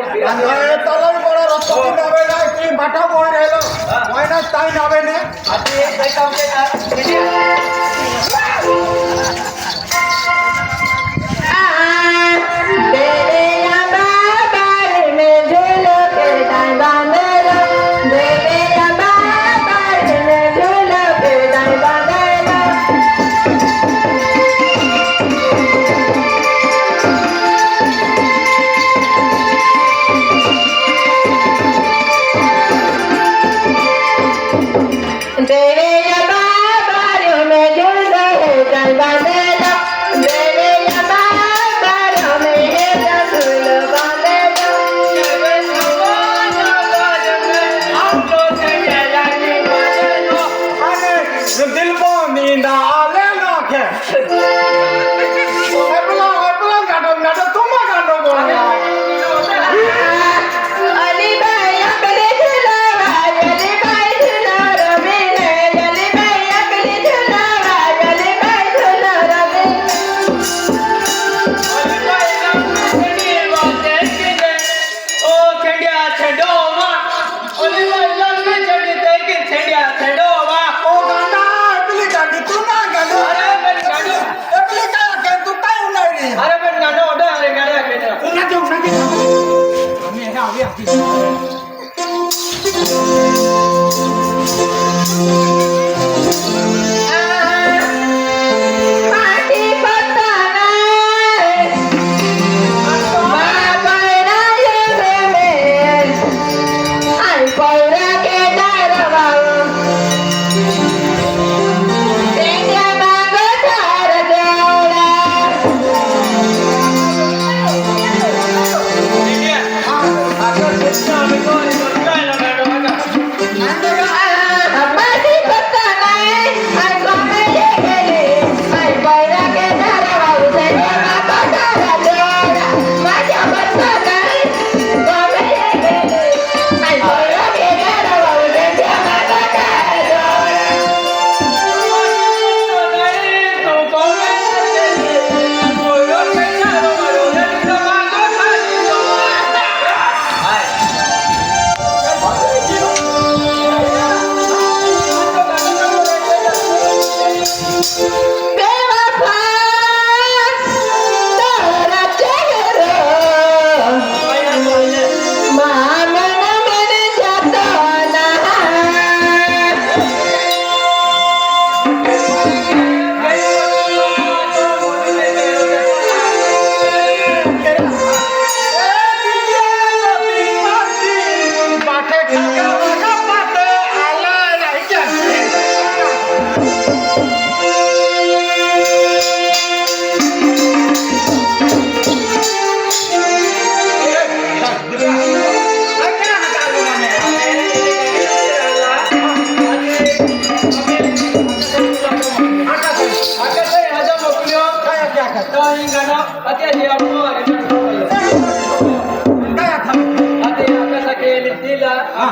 आणि तलावी पडा रस्ता नावे नाही की माठा बोल राहिलो महिना ताई नावे ने आता एक काय काम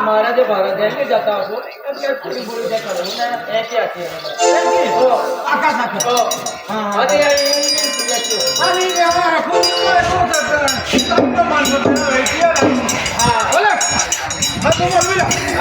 महाराज भारत जाएंगे जाता हो पूरी बोली जाता हो ऐसे आती है ओ आकाश आकाश ओ हां अरे अरे हमारा खूब तो मान सकते हैं हां बोले हां तो बोल मिला